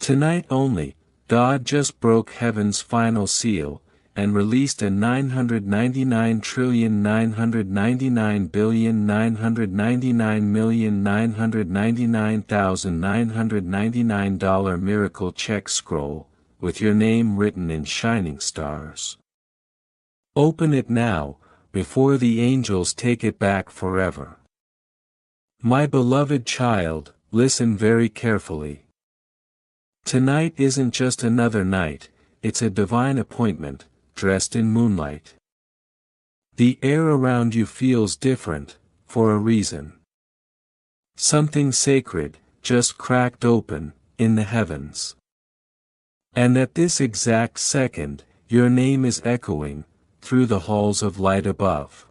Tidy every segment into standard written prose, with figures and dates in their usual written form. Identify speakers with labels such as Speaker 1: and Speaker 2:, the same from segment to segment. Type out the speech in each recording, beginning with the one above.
Speaker 1: Tonight only, God just broke heaven's final seal, and released a $999,999,999,999 miracle check scroll, with your name written in shining stars. Open it now, before the angels take it back forever. My beloved child, listen very carefully. Tonight isn't just another night, it's a divine appointment, dressed in moonlight. The air around you feels different, for a reason. Something sacred, just cracked open, in the heavens. And at this exact second, your name is echoing, through the halls of light above.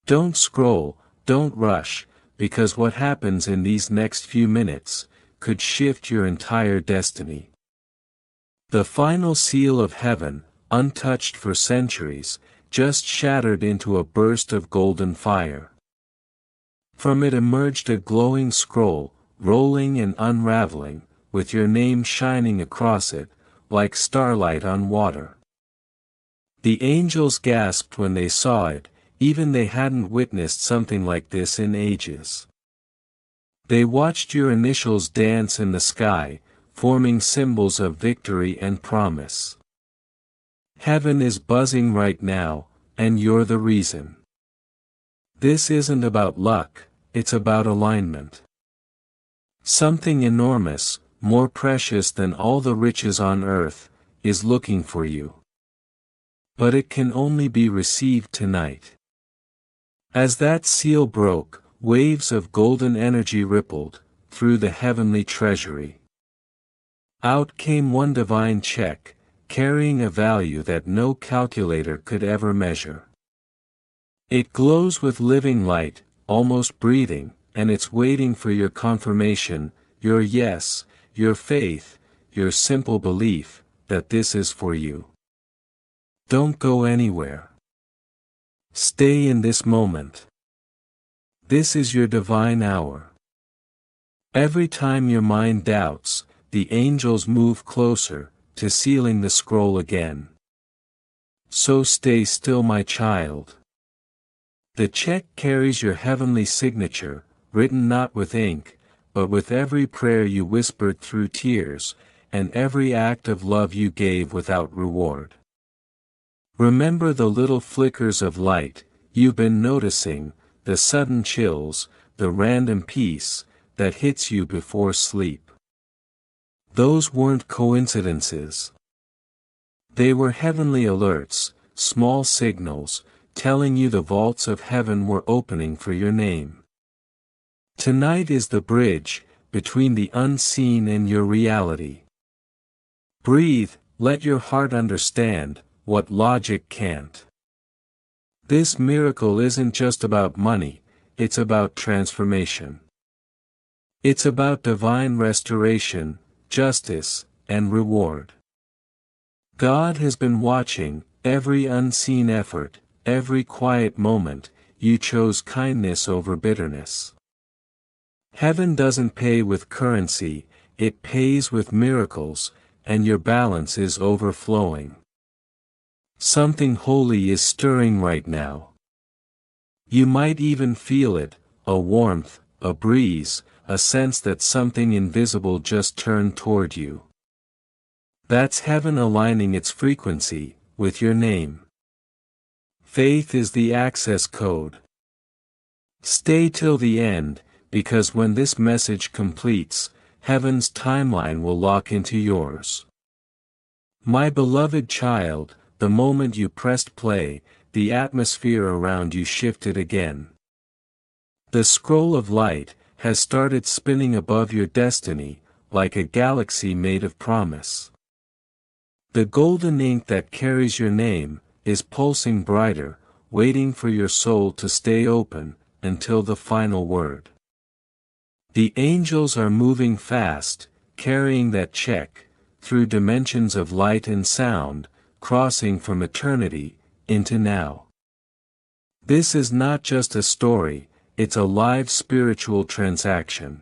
Speaker 1: Don't scroll, don't rush, because what happens in these next few minutes could shift your entire destiny. The final seal of heaven, untouched for centuries, just shattered into a burst of golden fire. From it emerged a glowing scroll, rolling and unraveling, with your name shining across it, like starlight on water. The angels gasped when they saw it, even they hadn't witnessed something like this in ages. They watched your initials dance in the sky, forming symbols of victory and promise. Heaven is buzzing right now, and you're the reason. This isn't about luck, it's about alignment. Something enormous, more precious than all the riches on earth, is looking for you. But it can only be received tonight. As that seal broke, waves of golden energy rippled, through the heavenly treasury. Out came one divine check, carrying a value that no calculator could ever measure. It glows with living light, almost breathing, and it's waiting for your confirmation, your yes, your faith, your simple belief, that this is for you. Don't go anywhere. Stay in this moment. This is your divine hour. Every time your mind doubts, the angels move closer, to sealing the scroll again. So stay still, my child. The check carries your heavenly signature, written not with ink, but with every prayer you whispered through tears, and every act of love you gave without reward. Remember the little flickers of light you've been noticing, the sudden chills, the random peace that hits you before sleep. Those weren't coincidences. They were heavenly alerts, small signals, telling you the vaults of heaven were opening for your name. Tonight is the bridge between the unseen and your reality. Breathe, let your heart understand what logic can't. This miracle isn't just about money, it's about transformation. It's about divine restoration, justice, and reward. God has been watching every unseen effort, every quiet moment. You chose kindness over bitterness. Heaven doesn't pay with currency, it pays with miracles, and your balance is overflowing. Something holy is stirring right now. You might even feel it, a warmth, a breeze, a sense that something invisible just turned toward you. That's heaven aligning its frequency with your name. Faith is the access code. Stay till the end, because when this message completes, heaven's timeline will lock into yours. My beloved child, the moment you pressed play, the atmosphere around you shifted again. The scroll of light has started spinning above your destiny, like a galaxy made of promise. The golden ink that carries your name is pulsing brighter, waiting for your soul to stay open until the final word. The angels are moving fast, carrying that check, through dimensions of light and sound, crossing from eternity into now. This is not just a story, it's a live spiritual transaction.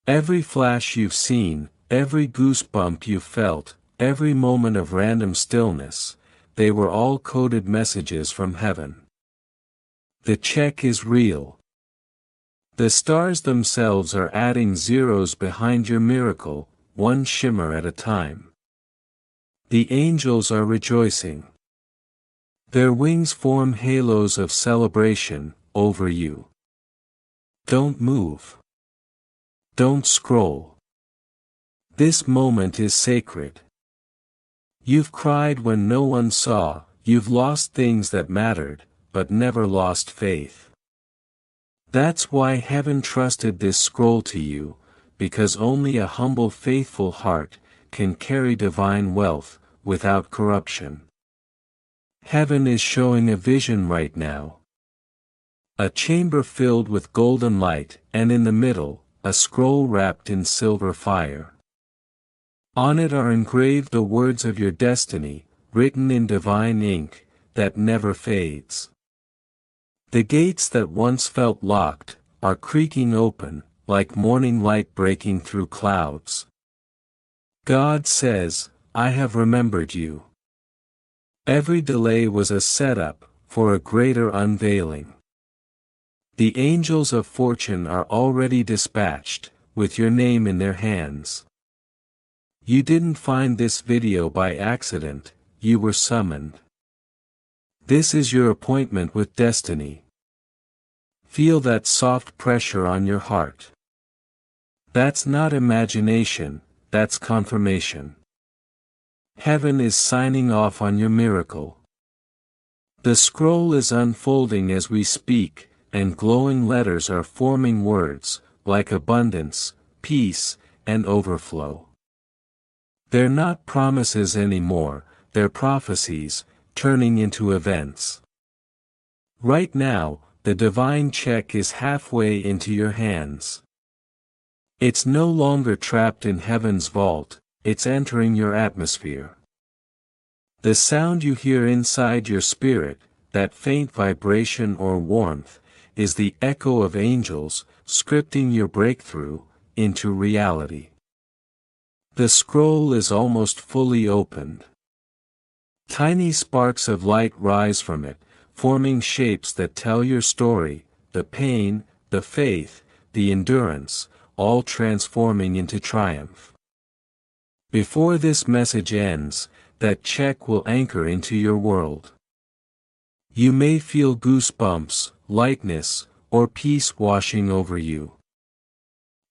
Speaker 1: Every flash you've seen, every goosebump you felt, every moment of random stillness, they were all coded messages from heaven. The check is real. The stars themselves are adding zeros behind your miracle, one shimmer at a time. The angels are rejoicing. Their wings form halos of celebration over you. Don't move. Don't scroll. This moment is sacred. You've cried when no one saw, you've lost things that mattered, but never lost faith. That's why heaven trusted this scroll to you, because only a humble faithful heart can carry divine wealth, without corruption. Heaven is showing a vision right now. A chamber filled with golden light, and in the middle, a scroll wrapped in silver fire. On it are engraved the words of your destiny, written in divine ink, that never fades. The gates that once felt locked, are creaking open, like morning light breaking through clouds. God says, I have remembered you. Every delay was a setup, for a greater unveiling. The angels of fortune are already dispatched, with your name in their hands. You didn't find this video by accident, you were summoned. This is your appointment with destiny. Feel that soft pressure on your heart. That's not imagination, that's confirmation. Heaven is signing off on your miracle. The scroll is unfolding as we speak, and glowing letters are forming words, like abundance, peace, and overflow. They're not promises anymore, they're prophecies, turning into events. Right now, the divine check is halfway into your hands. It's no longer trapped in heaven's vault, it's entering your atmosphere. The sound you hear inside your spirit, that faint vibration or warmth, is the echo of angels, scripting your breakthrough into reality. The scroll is almost fully opened. Tiny sparks of light rise from it, forming shapes that tell your story, the pain, the faith, the endurance, all transforming into triumph. Before this message ends, that check will anchor into your world. You may feel goosebumps, lightness, or peace washing over you.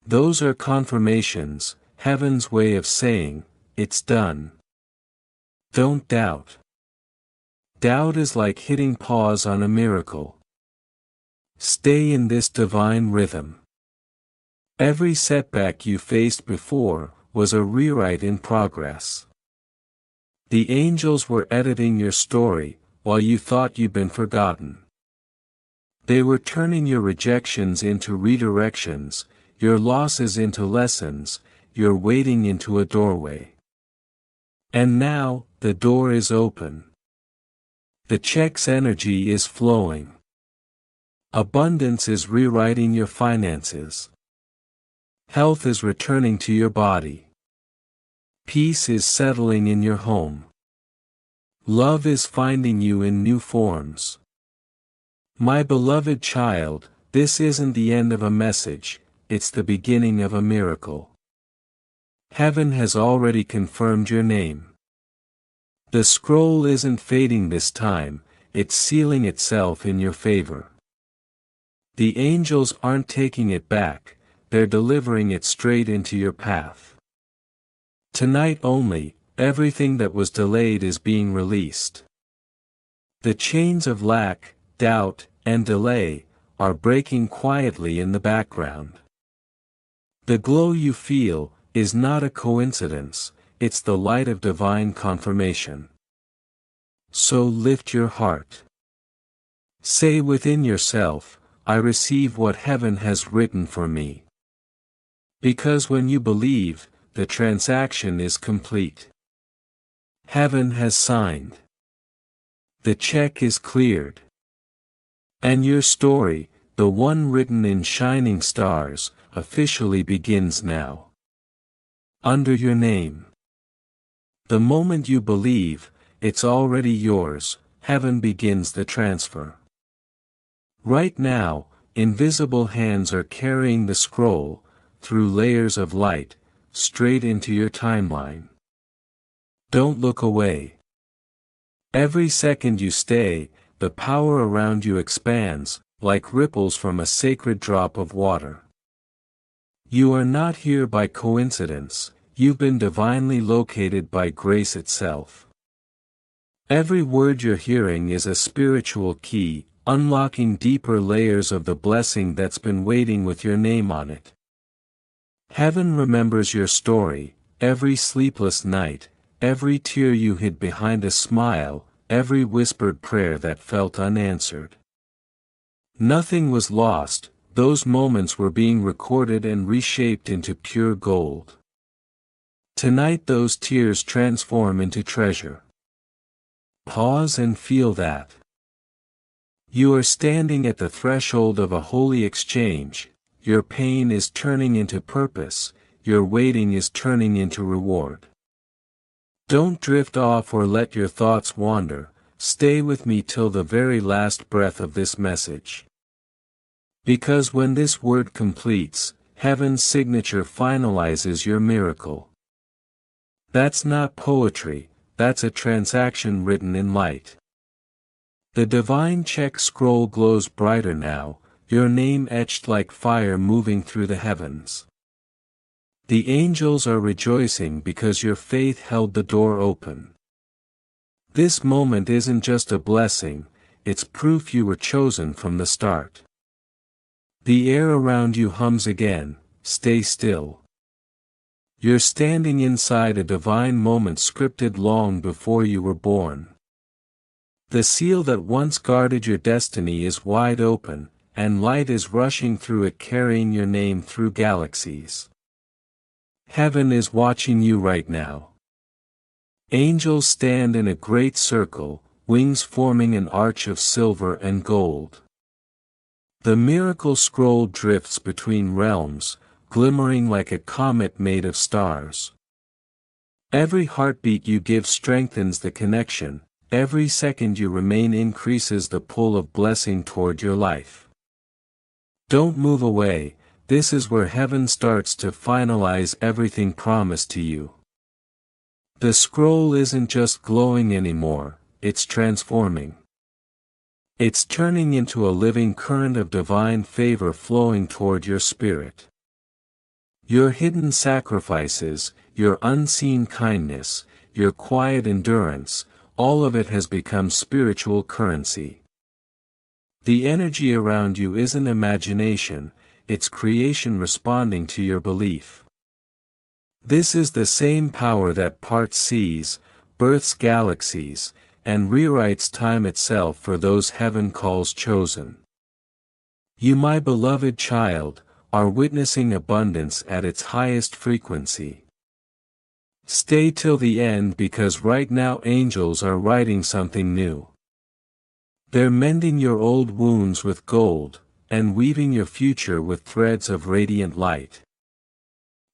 Speaker 1: Those are confirmations, heaven's way of saying, it's done. Don't doubt. Doubt is like hitting pause on a miracle. Stay in this divine rhythm. Every setback you faced before was a rewrite in progress. The angels were editing your story, while you thought you'd been forgotten. They were turning your rejections into redirections, your losses into lessons, your waiting into a doorway. And now, the door is open. The check's energy is flowing. Abundance is rewriting your finances. Health is returning to your body. Peace is settling in your home. Love is finding you in new forms. My beloved child, this isn't the end of a message, it's the beginning of a miracle. Heaven has already confirmed your name. The scroll isn't fading this time, it's sealing itself in your favor. The angels aren't taking it back, they're delivering it straight into your path. Tonight only, everything that was delayed is being released. The chains of lack, doubt, and delay are breaking quietly in the background. The glow you feel is not a coincidence, it's the light of divine confirmation. So lift your heart. Say within yourself, I receive what heaven has written for me. Because when you believe, the transaction is complete. Heaven has signed. The check is cleared. And your story, the one written in shining stars, officially begins now. Under your name. The moment you believe, it's already yours, heaven begins the transfer. Right now, invisible hands are carrying the scroll, through layers of light, straight into your timeline. Don't look away. Every second you stay, the power around you expands, like ripples from a sacred drop of water. You are not here by coincidence, you've been divinely located by grace itself. Every word you're hearing is a spiritual key, unlocking deeper layers of the blessing that's been waiting with your name on it. Heaven remembers your story, every sleepless night, every tear you hid behind a smile, every whispered prayer that felt unanswered. Nothing was lost, those moments were being recorded and reshaped into pure gold. Tonight those tears transform into treasure. Pause and feel that. You are standing at the threshold of a holy exchange, your pain is turning into purpose, your waiting is turning into reward. Don't drift off or let your thoughts wander, stay with me till the very last breath of this message. Because when this word completes, heaven's signature finalizes your miracle. That's not poetry, that's a transaction written in light. The divine check scroll glows brighter now, your name etched like fire moving through the heavens. The angels are rejoicing because your faith held the door open. This moment isn't just a blessing, it's proof you were chosen from the start. The air around you hums again, stay still. You're standing inside a divine moment scripted long before you were born. The seal that once guarded your destiny is wide open, and light is rushing through it carrying your name through galaxies. Heaven is watching you right now. Angels stand in a great circle, wings forming an arch of silver and gold. The miracle scroll drifts between realms, glimmering like a comet made of stars. Every heartbeat you give strengthens the connection, every second you remain increases the pull of blessing toward your life. Don't move away, this is where heaven starts to finalize everything promised to you. The scroll isn't just glowing anymore, it's transforming. It's turning into a living current of divine favor flowing toward your spirit. Your hidden sacrifices, your unseen kindness, your quiet endurance, all of it has become spiritual currency. The energy around you isn't imagination, it's creation responding to your belief. This is the same power that parts seas, births galaxies, and rewrites time itself for those heaven calls chosen. You, my beloved child, are witnessing abundance at its highest frequency. Stay till the end because right now angels are writing something new. They're mending your old wounds with gold, and weaving your future with threads of radiant light.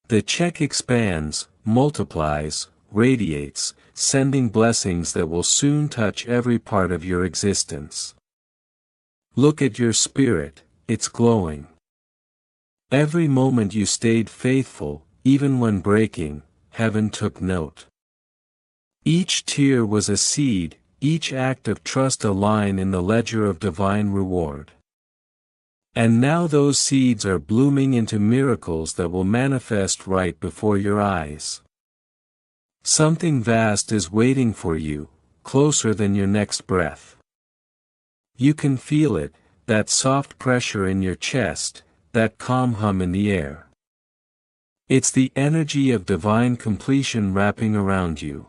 Speaker 1: The check expands, multiplies, radiates, sending blessings that will soon touch every part of your existence. Look at your spirit, it's glowing. Every moment you stayed faithful, even when breaking, heaven took note. Each tear was a seed, each act of trust a line in the ledger of divine reward. And now those seeds are blooming into miracles that will manifest right before your eyes. Something vast is waiting for you, closer than your next breath. You can feel it, that soft pressure in your chest, that calm hum in the air. It's the energy of divine completion wrapping around you.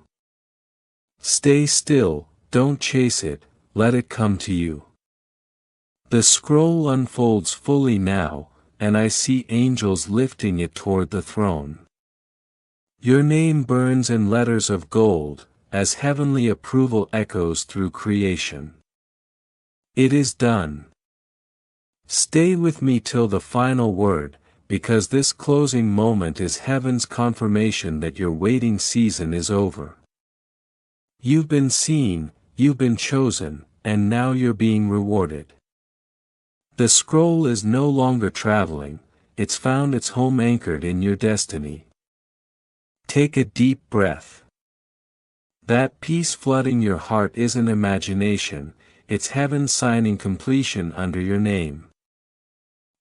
Speaker 1: Stay still, don't chase it, let it come to you. The scroll unfolds fully now, and I see angels lifting it toward the throne. Your name burns in letters of gold, as heavenly approval echoes through creation. It is done. Stay with me till the final word, because this closing moment is heaven's confirmation that your waiting season is over. You've been seen, you've been chosen, and now you're being rewarded. The scroll is no longer traveling, it's found its home anchored in your destiny. Take a deep breath. That peace flooding your heart isn't imagination, it's heaven signing completion under your name.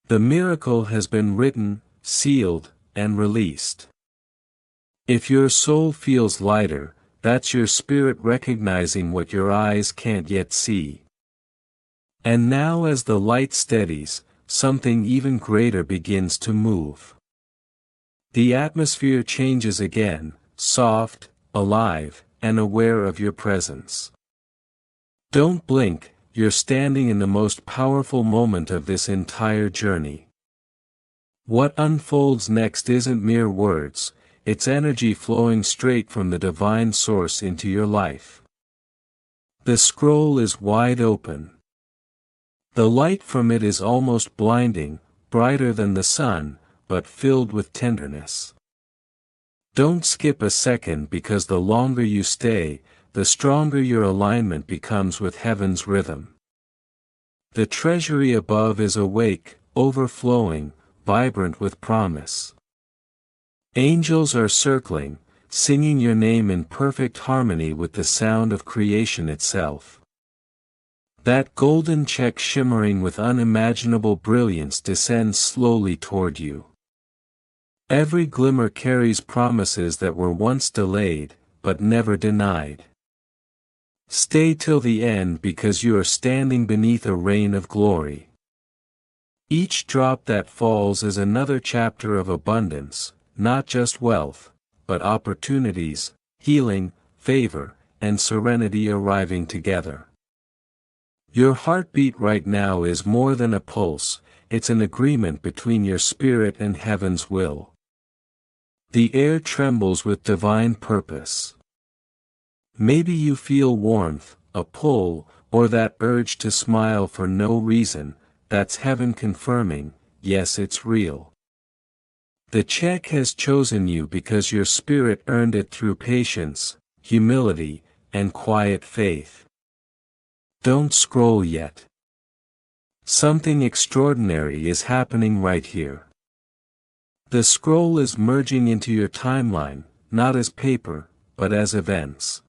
Speaker 1: The miracle has been written, sealed, and released. If your soul feels lighter, that's your spirit recognizing what your eyes can't yet see. And now as the light steadies, something even greater begins to move. The atmosphere changes again, soft, alive, and aware of your presence. Don't blink, you're standing in the most powerful moment of this entire journey. What unfolds next isn't mere words, it's energy flowing straight from the divine source into your life. The scroll is wide open. The light from it is almost blinding, brighter than the sun, but filled with tenderness. Don't skip a second because the longer you stay, the stronger your alignment becomes with heaven's rhythm. The treasury above is awake, overflowing, vibrant with promise. Angels are circling, singing your name in perfect harmony with the sound of creation itself. That golden check shimmering with unimaginable brilliance descends slowly toward you. Every glimmer carries promises that were once delayed, but never denied. Stay till the end because you are standing beneath a rain of glory. Each drop that falls is another chapter of abundance, not just wealth, but opportunities, healing, favor, and serenity arriving together. Your heartbeat right now is more than a pulse, it's an agreement between your spirit and heaven's will. The air trembles with divine purpose. Maybe you feel warmth, a pull, or that urge to smile for no reason, that's heaven confirming, yes, it's real. The check has chosen you because your spirit earned it through patience, humility, and quiet faith. Don't scroll yet. Something extraordinary is happening right here. The scroll is merging into your timeline, not as paper, but as events.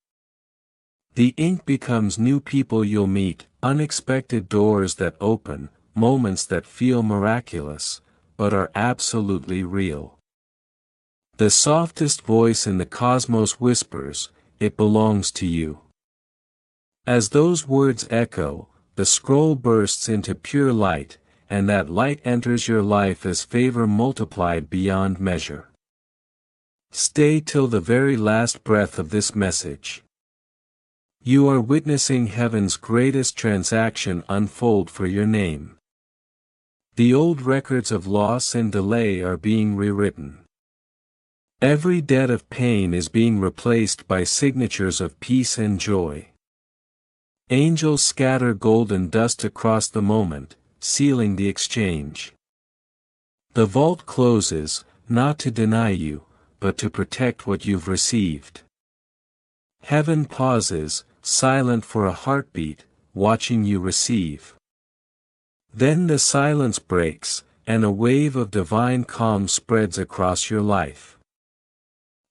Speaker 1: The ink becomes new people you'll meet, unexpected doors that open, moments that feel miraculous, but are absolutely real. The softest voice in the cosmos whispers, "It belongs to you." As those words echo, the scroll bursts into pure light, and that light enters your life as favor multiplied beyond measure. Stay till the very last breath of this message. You are witnessing heaven's greatest transaction unfold for your name. The old records of loss and delay are being rewritten. Every debt of pain is being replaced by signatures of peace and joy. Angels scatter golden dust across the moment, sealing the exchange. The vault closes, not to deny you, but to protect what you've received. Heaven pauses, silent for a heartbeat, watching you receive. Then the silence breaks, and a wave of divine calm spreads across your life.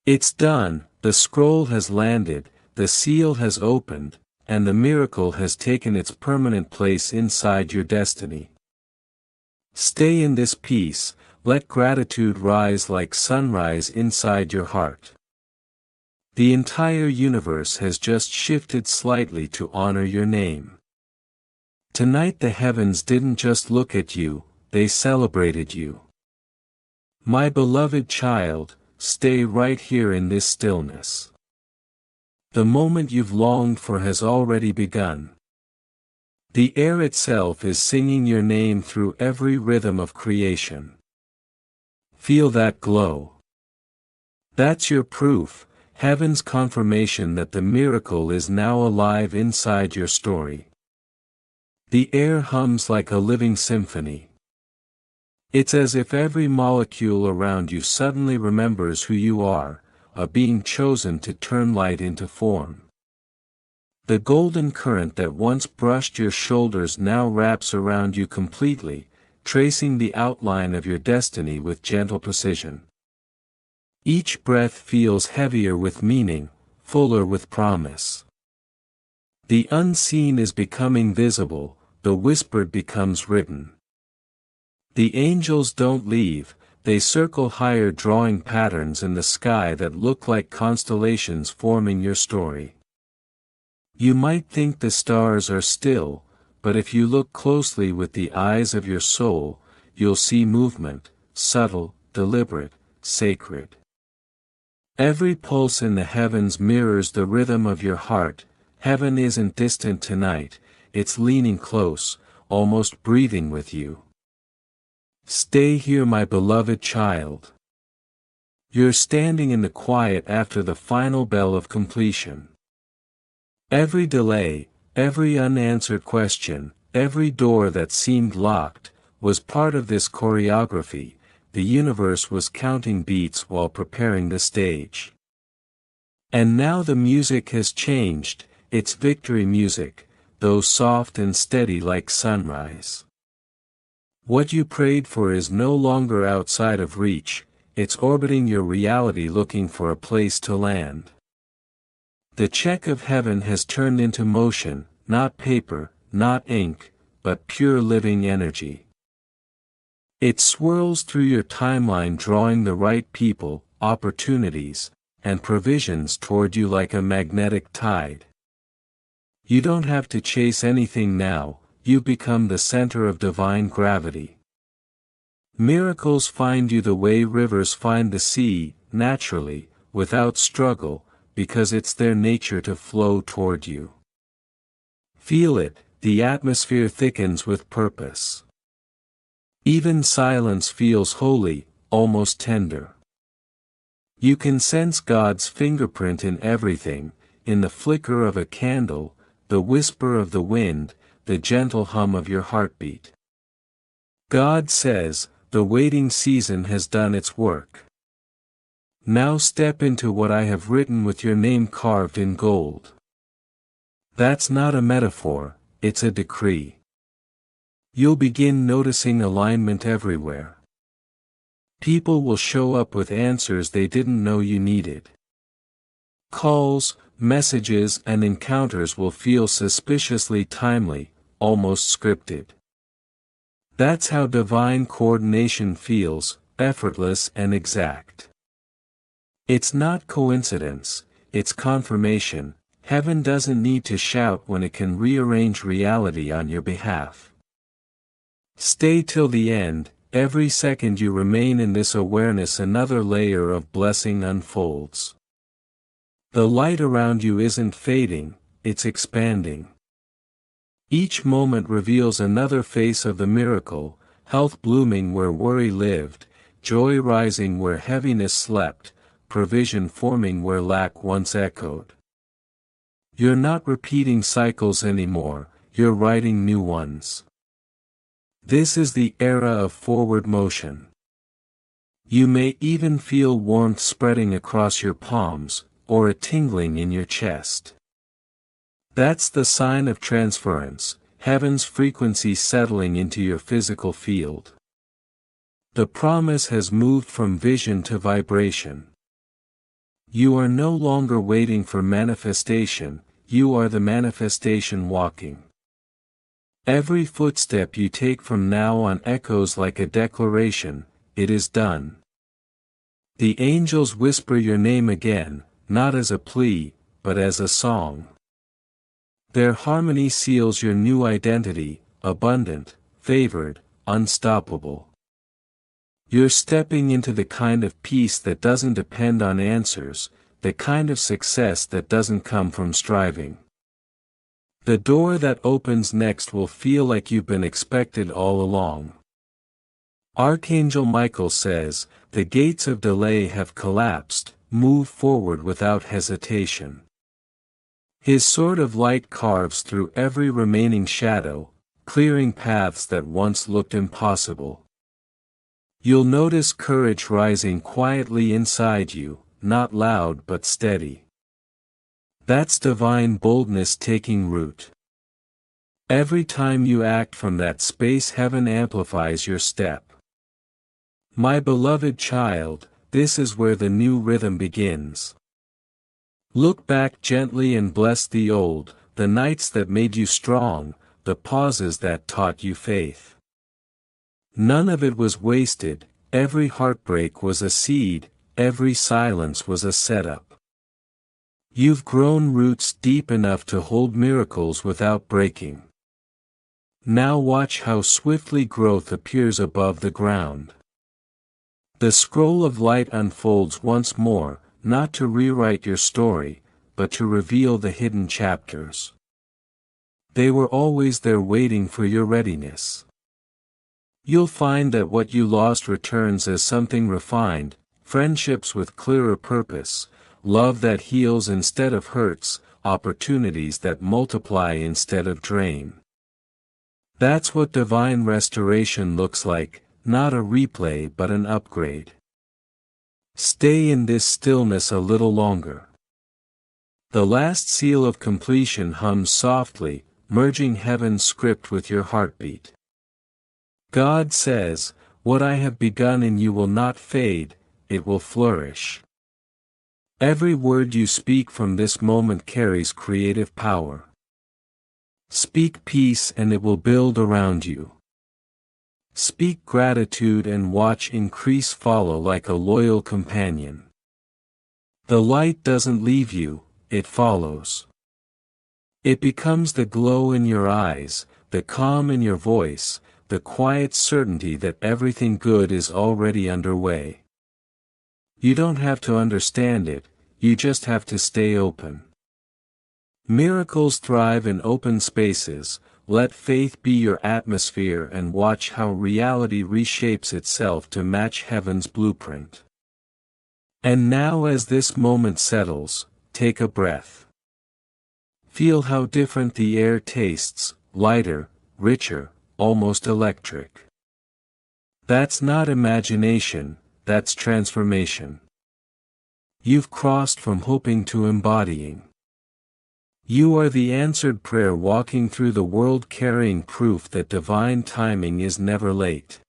Speaker 1: It's done, the scroll has landed, the seal has opened, and the miracle has taken its permanent place inside your destiny. Stay in this peace, let gratitude rise like sunrise inside your heart. The entire universe has just shifted slightly to honor your name. Tonight the heavens didn't just look at you, they celebrated you. My beloved child, stay right here in this stillness. The moment you've longed for has already begun. The air itself is singing your name through every rhythm of creation. Feel that glow. That's your proof, heaven's confirmation that the miracle is now alive inside your story. The air hums like a living symphony. It's as if every molecule around you suddenly remembers who you are, a being chosen to turn light into form. The golden current that once brushed your shoulders now wraps around you completely, tracing the outline of your destiny with gentle precision. Each breath feels heavier with meaning, fuller with promise. The unseen is becoming visible, the whispered becomes written. The angels don't leave, they circle higher, drawing patterns in the sky that look like constellations forming your story. You might think the stars are still, but if you look closely with the eyes of your soul, you'll see movement, subtle, deliberate, sacred. Every pulse in the heavens mirrors the rhythm of your heart. Heaven isn't distant tonight, it's leaning close, almost breathing with you. Stay here, my beloved child. You're standing in the quiet after the final bell of completion. Every delay, every unanswered question, every door that seemed locked, was part of this choreography. The universe was counting beats while preparing the stage. And now the music has changed, it's victory music, though soft and steady like sunrise. What you prayed for is no longer outside of reach, it's orbiting your reality looking for a place to land. The check of heaven has turned into motion, not paper, not ink, but pure living energy. It swirls through your timeline, drawing the right people, opportunities, and provisions toward you like a magnetic tide. You don't have to chase anything now, you become the center of divine gravity. Miracles find you the way rivers find the sea, naturally, without struggle, because it's their nature to flow toward you. Feel it, the atmosphere thickens with purpose. Even silence feels holy, almost tender. You can sense God's fingerprint in everything, in the flicker of a candle, the whisper of the wind, the gentle hum of your heartbeat. God says, the waiting season has done its work. Now step into what I have written with your name carved in gold. That's not a metaphor, it's a decree. You'll begin noticing alignment everywhere. People will show up with answers they didn't know you needed. Calls, messages, and encounters will feel suspiciously timely, almost scripted. That's how divine coordination feels, effortless and exact. It's not coincidence, it's confirmation. Heaven doesn't need to shout when it can rearrange reality on your behalf. Stay till the end, every second you remain in this awareness another layer of blessing unfolds. The light around you isn't fading, it's expanding. Each moment reveals another face of the miracle, health blooming where worry lived, joy rising where heaviness slept, provision forming where lack once echoed. You're not repeating cycles anymore, you're writing new ones. This is the era of forward motion. You may even feel warmth spreading across your palms, or a tingling in your chest. That's the sign of transference, heaven's frequency settling into your physical field. The promise has moved from vision to vibration. You are no longer waiting for manifestation, you are the manifestation walking. Every footstep you take from now on echoes like a declaration, it is done. The angels whisper your name again, not as a plea, but as a song. Their harmony seals your new identity, abundant, favored, unstoppable. You're stepping into the kind of peace that doesn't depend on answers, the kind of success that doesn't come from striving. The door that opens next will feel like you've been expected all along. Archangel Michael says, the gates of delay have collapsed, move forward without hesitation. His sword of light carves through every remaining shadow, clearing paths that once looked impossible. You'll notice courage rising quietly inside you, not loud but steady. That's divine boldness taking root. Every time you act from that space, heaven amplifies your step. My beloved child, this is where the new rhythm begins. Look back gently and bless the old, the nights that made you strong, the pauses that taught you faith. None of it was wasted, every heartbreak was a seed, every silence was a setup. You've grown roots deep enough to hold miracles without breaking. Now watch how swiftly growth appears above the ground. The scroll of light unfolds once more, not to rewrite your story, but to reveal the hidden chapters. They were always there waiting for your readiness. You'll find that what you lost returns as something refined, friendships with clearer purpose, love that heals instead of hurts, opportunities that multiply instead of drain. That's what divine restoration looks like, not a replay but an upgrade. Stay in this stillness a little longer. The last seal of completion hums softly, merging heaven's script with your heartbeat. God says, "What I have begun in you will not fade, it will flourish." Every word you speak from this moment carries creative power. Speak peace and it will build around you. Speak gratitude and watch increase follow like a loyal companion. The light doesn't leave you, it follows. It becomes the glow in your eyes, the calm in your voice, the quiet certainty that everything good is already underway. You don't have to understand it, you just have to stay open. Miracles thrive in open spaces. Let faith be your atmosphere and watch how reality reshapes itself to match heaven's blueprint. And now, as this moment settles, take a breath. Feel how different the air tastes, lighter, richer, almost electric. That's not imagination, that's transformation. You've crossed from hoping to embodying. You are the answered prayer walking through the world carrying proof that divine timing is never late.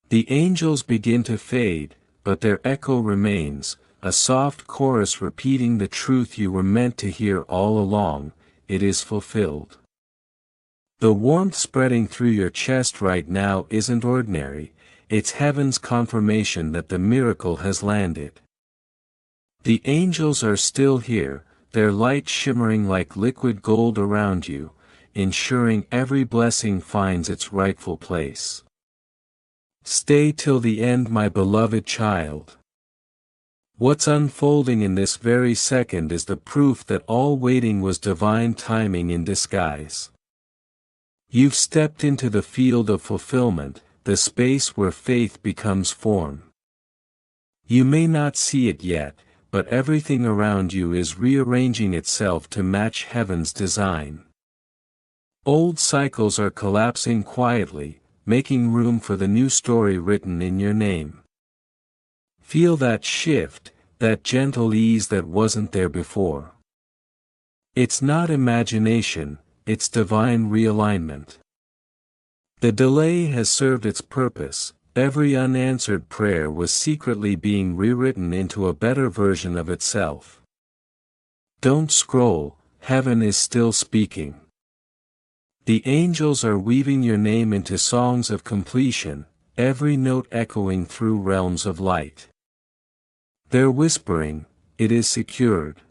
Speaker 1: The angels begin to fade, but their echo remains, a soft chorus repeating the truth you were meant to hear all along: it is fulfilled. The warmth spreading through your chest right now isn't ordinary, it's heaven's confirmation that the miracle has landed. The angels are still here, their light shimmering like liquid gold around you, ensuring every blessing finds its rightful place. Stay till the end, my beloved child. What's unfolding in this very second is the proof that all waiting was divine timing in disguise. You've stepped into the field of fulfillment, the space where faith becomes form. You may not see it yet, but everything around you is rearranging itself to match heaven's design. Old cycles are collapsing quietly, making room for the new story written in your name. Feel that shift, that gentle ease that wasn't there before. It's not imagination, it's divine realignment. The delay has served its purpose. Every unanswered prayer was secretly being rewritten into a better version of itself. Don't scroll, heaven is still speaking. The angels are weaving your name into songs of completion, every note echoing through realms of light. They're whispering, it is secured.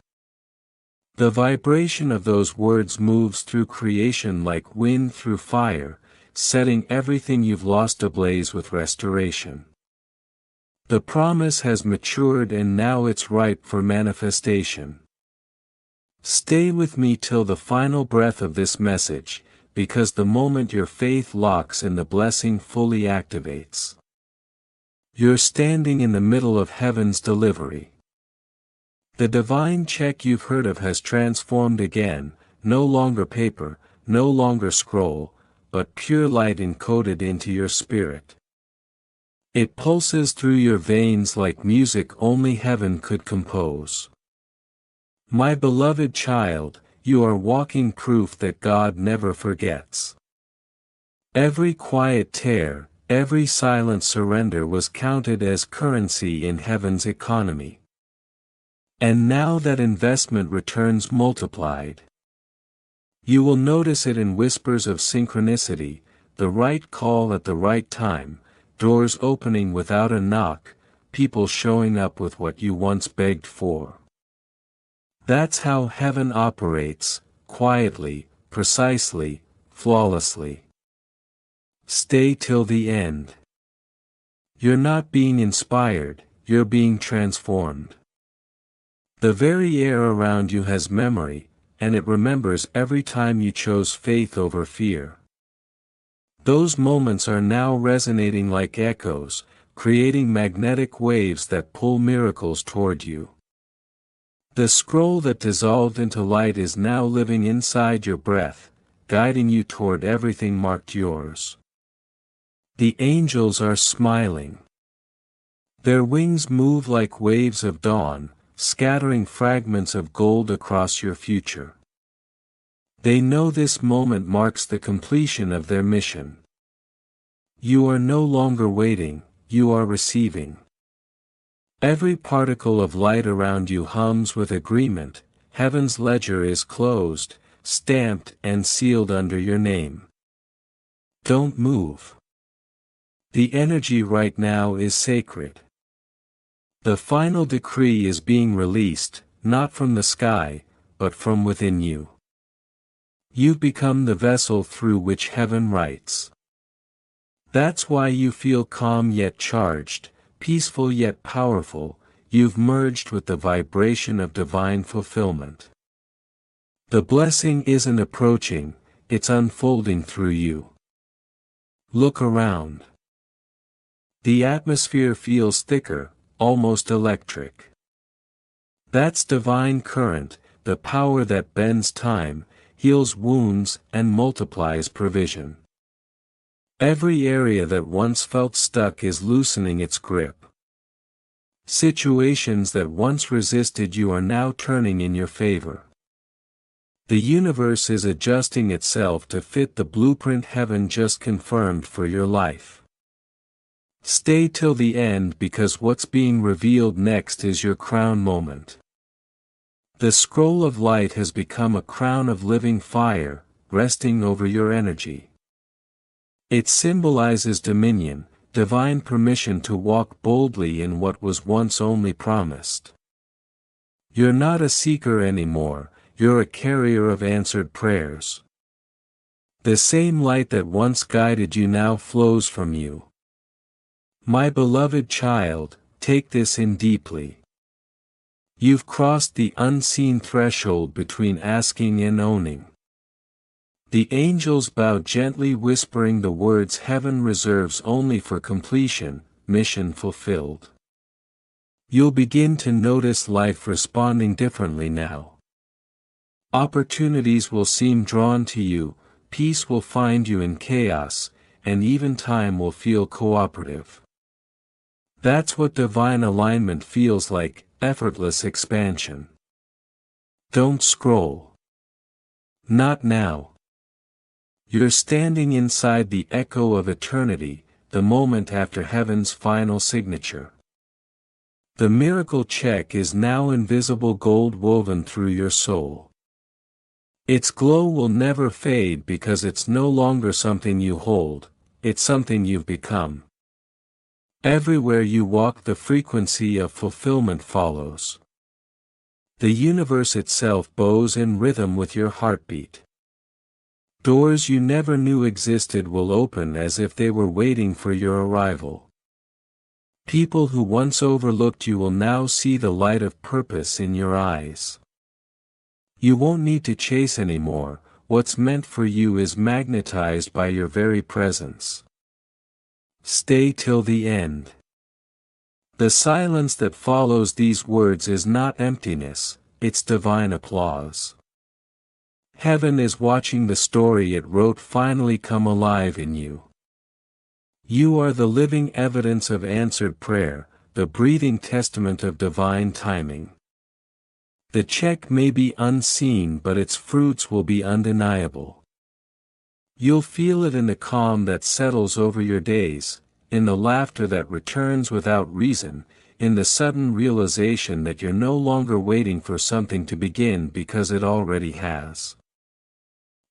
Speaker 1: The vibration of those words moves through creation like wind through fire, setting everything you've lost ablaze with restoration. The promise has matured and now it's ripe for manifestation. Stay with me till the final breath of this message, because the moment your faith locks in, the blessing fully activates. You're standing in the middle of heaven's delivery. The divine check you've heard of has transformed again, no longer paper, no longer scroll, but pure light encoded into your spirit. It pulses through your veins like music only heaven could compose. My beloved child, you are walking proof that God never forgets. Every quiet tear, every silent surrender was counted as currency in heaven's economy. And now that investment returns multiplied. You will notice it in whispers of synchronicity, the right call at the right time, doors opening without a knock, people showing up with what you once begged for. That's how heaven operates, quietly, precisely, flawlessly. Stay till the end. You're not being inspired, you're being transformed. The very air around you has memory, and it remembers every time you chose faith over fear. Those moments are now resonating like echoes, creating magnetic waves that pull miracles toward you. The scroll that dissolved into light is now living inside your breath, guiding you toward everything marked yours. The angels are smiling. Their wings move like waves of dawn, scattering fragments of gold across your future. They know this moment marks the completion of their mission. You are no longer waiting, you are receiving. Every particle of light around you hums with agreement, heaven's ledger is closed, stamped and sealed under your name. Don't move. The energy right now is sacred. The final decree is being released, not from the sky, but from within you. You've become the vessel through which heaven writes. That's why you feel calm yet charged, peaceful yet powerful, you've merged with the vibration of divine fulfillment. The blessing isn't approaching, it's unfolding through you. Look around. The atmosphere feels thicker, almost electric. That's divine current, the power that bends time, heals wounds, and multiplies provision. Every area that once felt stuck is loosening its grip. Situations that once resisted you are now turning in your favor. The universe is adjusting itself to fit the blueprint heaven just confirmed for your life. Stay till the end because what's being revealed next is your crown moment. The scroll of light has become a crown of living fire, resting over your energy. It symbolizes dominion, divine permission to walk boldly in what was once only promised. You're not a seeker anymore, you're a carrier of answered prayers. The same light that once guided you now flows from you. My beloved child, take this in deeply. You've crossed the unseen threshold between asking and owning. The angels bow gently, whispering the words heaven reserves only for completion, mission fulfilled. You'll begin to notice life responding differently now. Opportunities will seem drawn to you, peace will find you in chaos, and even time will feel cooperative. That's what divine alignment feels like, effortless expansion. Don't scroll. Not now. You're standing inside the echo of eternity, the moment after heaven's final signature. The miracle check is now invisible gold woven through your soul. Its glow will never fade because it's no longer something you hold, it's something you've become. Everywhere you walk, the frequency of fulfillment follows. The universe itself bows in rhythm with your heartbeat. Doors you never knew existed will open as if they were waiting for your arrival. People who once overlooked you will now see the light of purpose in your eyes. You won't need to chase anymore, what's meant for you is magnetized by your very presence. Stay till the end. The silence that follows these words is not emptiness, it's divine applause. Heaven is watching the story it wrote finally come alive in you. You are the living evidence of answered prayer, the breathing testament of divine timing. The check may be unseen, but its fruits will be undeniable. You'll feel it in the calm that settles over your days, in the laughter that returns without reason, in the sudden realization that you're no longer waiting for something to begin because it already has.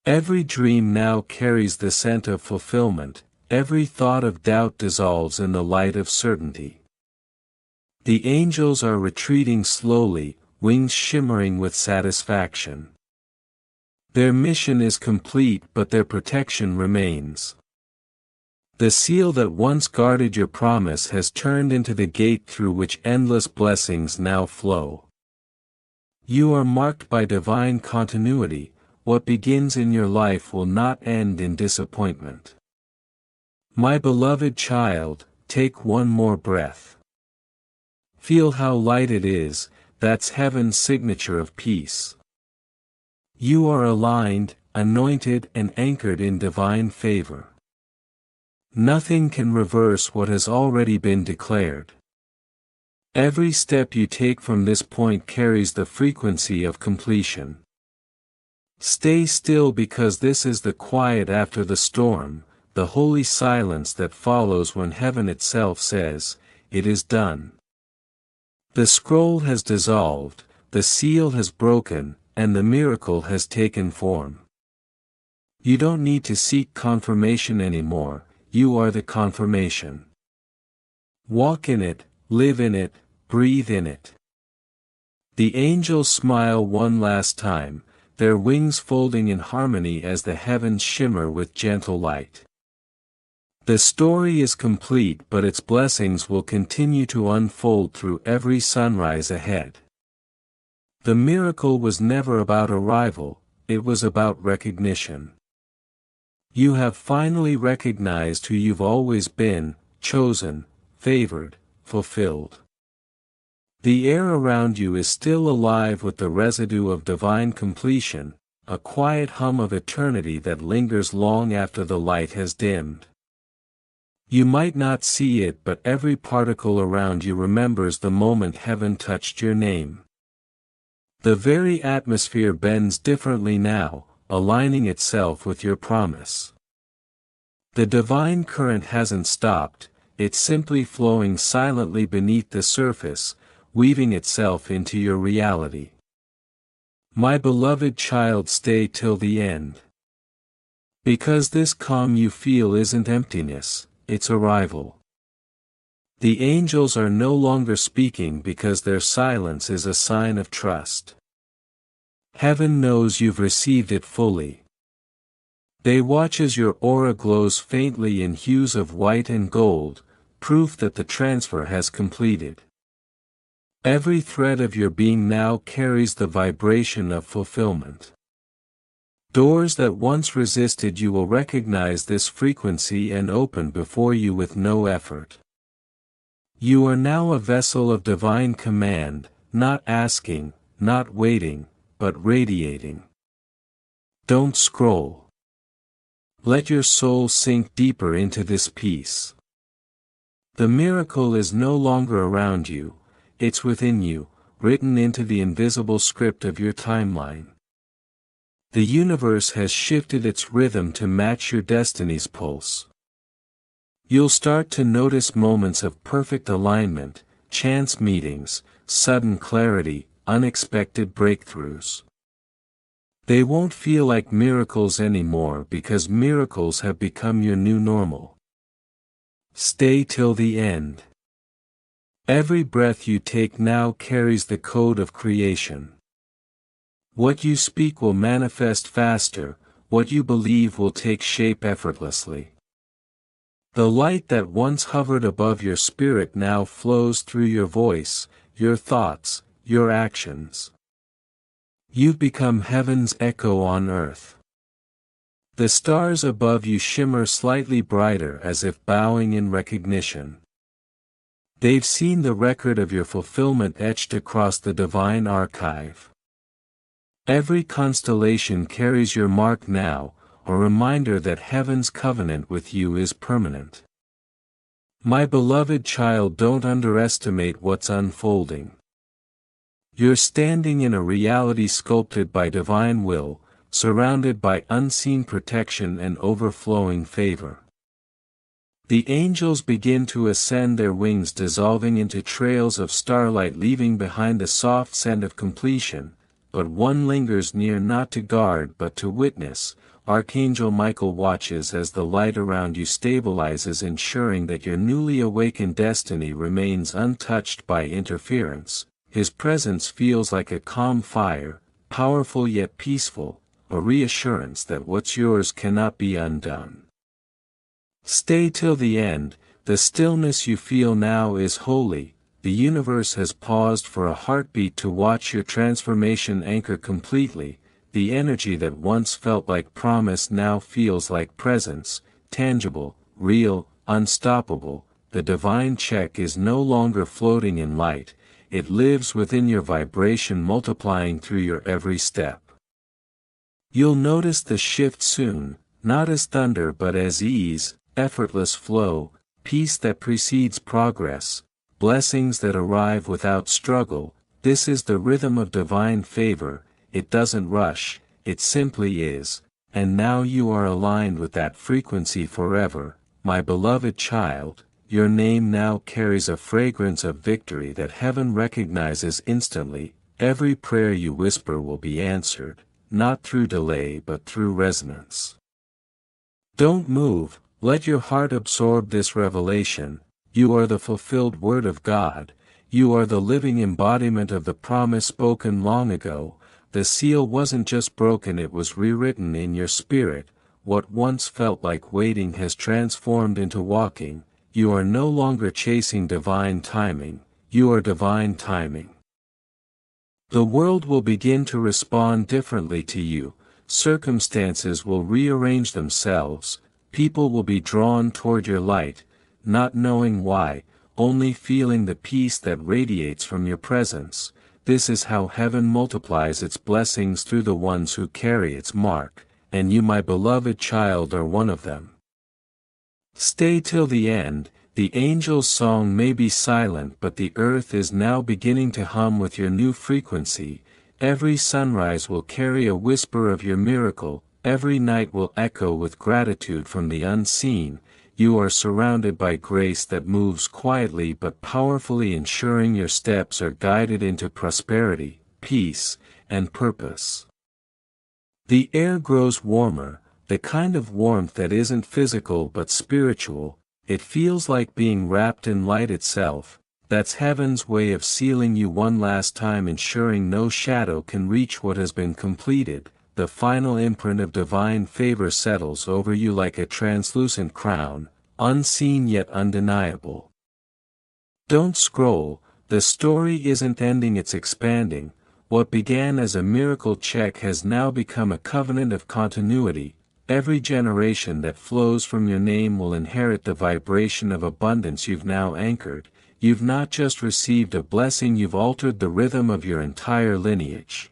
Speaker 1: Every dream now carries the scent of fulfillment, every thought of doubt dissolves in the light of certainty. The angels are retreating slowly, wings shimmering with satisfaction. Their mission is complete, but their protection remains. The seal that once guarded your promise has turned into the gate through which endless blessings now flow. You are marked by divine continuity. What begins in your life will not end in disappointment. My beloved child, take one more breath. Feel how light it is, that's heaven's signature of peace. You are aligned, anointed, and anchored in divine favor. Nothing can reverse what has already been declared. Every step you take from this point carries the frequency of completion. Stay still, because this is the quiet after the storm, the holy silence that follows when heaven itself says, "It is done." The scroll has dissolved, the seal has broken, and the miracle has taken form. You don't need to seek confirmation anymore, you are the confirmation. Walk in it, live in it, breathe in it. The angels smile one last time, their wings folding in harmony as the heavens shimmer with gentle light. The story is complete, but its blessings will continue to unfold through every sunrise ahead. The miracle was never about arrival, it was about recognition. You have finally recognized who you've always been, chosen, favored, fulfilled. The air around you is still alive with the residue of divine completion, a quiet hum of eternity that lingers long after the light has dimmed. You might not see it, but every particle around you remembers the moment heaven touched your name. The very atmosphere bends differently now, aligning itself with your promise. The divine current hasn't stopped, it's simply flowing silently beneath the surface, weaving itself into your reality. My beloved child, stay till the end. Because this calm you feel isn't emptiness, it's arrival. The angels are no longer speaking because their silence is a sign of trust. Heaven knows you've received it fully. They watch as your aura glows faintly in hues of white and gold, proof that the transfer has completed. Every thread of your being now carries the vibration of fulfillment. Doors that once resisted you will recognize this frequency and open before you with no effort. You are now a vessel of divine command, not asking, not waiting, but radiating. Don't scroll. Let your soul sink deeper into this peace. The miracle is no longer around you, it's within you, written into the invisible script of your timeline. The universe has shifted its rhythm to match your destiny's pulse. You'll start to notice moments of perfect alignment, chance meetings, sudden clarity, unexpected breakthroughs. They won't feel like miracles anymore because miracles have become your new normal. Stay till the end. Every breath you take now carries the code of creation. What you speak will manifest faster, what you believe will take shape effortlessly. The light that once hovered above your spirit now flows through your voice, your thoughts, your actions. You've become heaven's echo on earth. The stars above you shimmer slightly brighter as if bowing in recognition. They've seen the record of your fulfillment etched across the divine archive. Every constellation carries your mark now, a reminder that heaven's covenant with you is permanent. My beloved child, don't underestimate what's unfolding. You're standing in a reality sculpted by divine will, surrounded by unseen protection and overflowing favor. The angels begin to ascend, their wings dissolving into trails of starlight, leaving behind a soft scent of completion, but one lingers near, not to guard but to witness. Archangel Michael watches as the light around you stabilizes, ensuring that your newly awakened destiny remains untouched by interference. His presence feels like a calm fire, powerful yet peaceful, a reassurance that what's yours cannot be undone. Stay till the end. The stillness you feel now is holy. The universe has paused for a heartbeat to watch your transformation anchor completely. The energy that once felt like promise now feels like presence, tangible, real, unstoppable. The divine check is no longer floating in light, it lives within your vibration, multiplying through your every step. You'll notice the shift soon, not as thunder but as ease, effortless flow, peace that precedes progress, blessings that arrive without struggle. This is the rhythm of divine favor. It doesn't rush, it simply is, and now you are aligned with that frequency forever. My beloved child, your name now carries a fragrance of victory that heaven recognizes instantly. Every prayer you whisper will be answered, not through delay but through resonance. Don't move, let your heart absorb this revelation. You are the fulfilled Word of God, you are the living embodiment of the promise spoken long ago. The seal wasn't just broken, it was rewritten in your spirit. What once felt like waiting has transformed into walking. You are no longer chasing divine timing, you are divine timing. The world will begin to respond differently to you, circumstances will rearrange themselves, people will be drawn toward your light, not knowing why, only feeling the peace that radiates from your presence. This is how heaven multiplies its blessings through the ones who carry its mark, and you, my beloved child, are one of them. Stay till the end. The angel's song may be silent, but the earth is now beginning to hum with your new frequency. Every sunrise will carry a whisper of your miracle, every night will echo with gratitude from the unseen. You are surrounded by grace that moves quietly but powerfully, ensuring your steps are guided into prosperity, peace, and purpose. The air grows warmer, the kind of warmth that isn't physical but spiritual. It feels like being wrapped in light itself. That's heaven's way of sealing you one last time, ensuring no shadow can reach what has been completed. The final imprint of divine favor settles over you like a translucent crown, unseen yet undeniable. Don't scroll, the story isn't ending, it's expanding. What began as a miracle check has now become a covenant of continuity. Every generation that flows from your name will inherit the vibration of abundance you've now anchored. You've not just received a blessing, you've altered the rhythm of your entire lineage.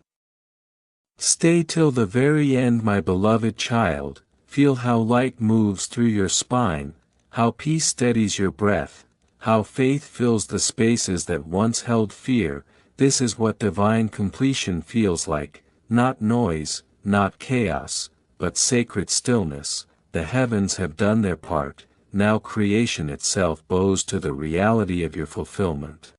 Speaker 1: Stay till the very end, my beloved child. Feel how light moves through your spine, how peace steadies your breath, how faith fills the spaces that once held fear. This is what divine completion feels like, not noise, not chaos, but sacred stillness. The heavens have done their part, now creation itself bows to the reality of your fulfillment.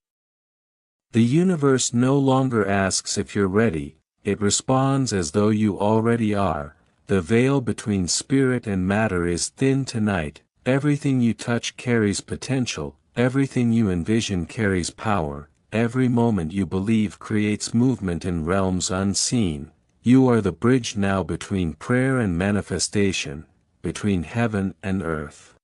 Speaker 1: The universe no longer asks if you're ready, it responds as though you already are. The veil between spirit and matter is thin tonight. Everything you touch carries potential, everything you envision carries power, every moment you believe creates movement in realms unseen. You are the bridge now between prayer and manifestation, between heaven and earth.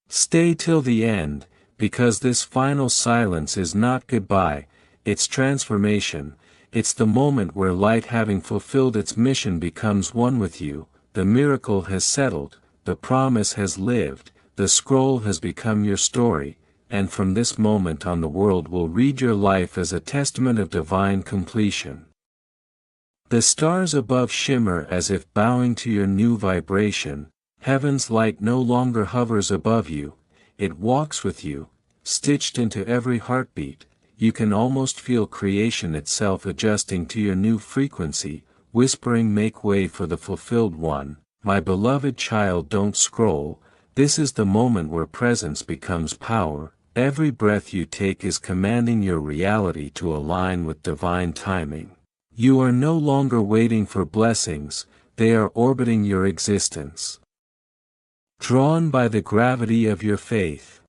Speaker 1: Stay till the end, because this final silence is not goodbye, it's transformation. It's the moment where light, having fulfilled its mission, becomes one with you. The miracle has settled, the promise has lived, the scroll has become your story, and from this moment on the world will read your life as a testament of divine completion. The stars above shimmer as if bowing to your new vibration. Heaven's light no longer hovers above you, it walks with you, stitched into every heartbeat. You can almost feel creation itself adjusting to your new frequency, whispering, make way for the fulfilled one. My beloved child, don't scroll. This is the moment where presence becomes power. Every breath you take is commanding your reality to align with divine timing. You are no longer waiting for blessings, they are orbiting your existence. Drawn by the gravity of your faith.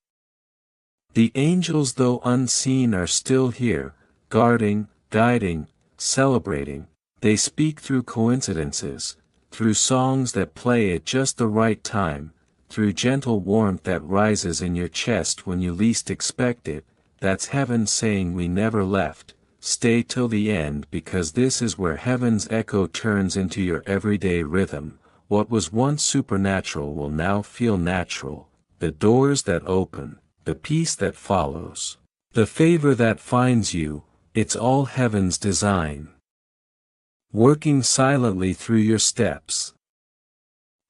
Speaker 1: The angels, though unseen, are still here, guarding, guiding, celebrating. They speak through coincidences, through songs that play at just the right time, through gentle warmth that rises in your chest when you least expect it. That's heaven saying, we never left. Stay till the end, because this is where heaven's echo turns into your everyday rhythm. What was once supernatural will now feel natural. The doors that open, the peace that follows, the favor that finds you, it's all heaven's design. Working silently through your steps.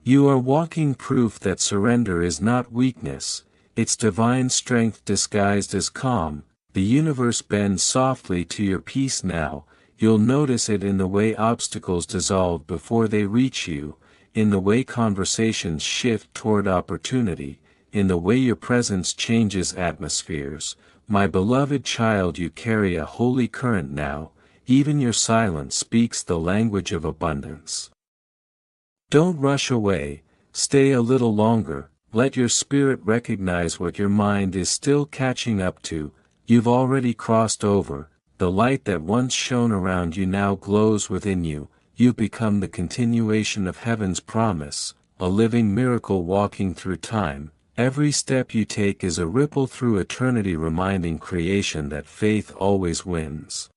Speaker 1: You are walking proof that surrender is not weakness, it's divine strength disguised as calm. The universe bends softly to your peace now. You'll notice it in the way obstacles dissolve before they reach you, in the way conversations shift toward opportunity, in the way your presence changes atmospheres. My beloved child, you carry a holy current now. Even your silence speaks the language of abundance. Don't rush away, stay a little longer, let your spirit recognize what your mind is still catching up to. You've already crossed over, the light that once shone around you now glows within you. You've become the continuation of heaven's promise, a living miracle walking through time. Every step you take is a ripple through eternity, reminding creation that faith always wins.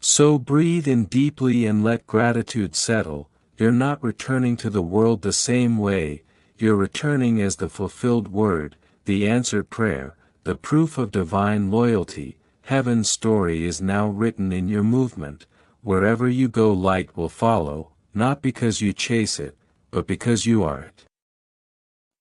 Speaker 1: So breathe in deeply and let gratitude settle. You're not returning to the world the same way, you're returning as the fulfilled word, the answered prayer, the proof of divine loyalty. Heaven's story is now written in your movement. Wherever you go, light will follow, not because you chase it, but because you are it.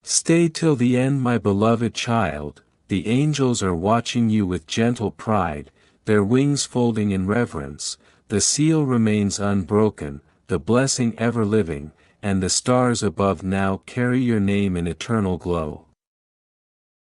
Speaker 1: Stay till the end, my beloved child. The angels are watching you with gentle pride, their wings folding in reverence. The seal remains unbroken, the blessing ever living, and the stars above now carry your name in eternal glow.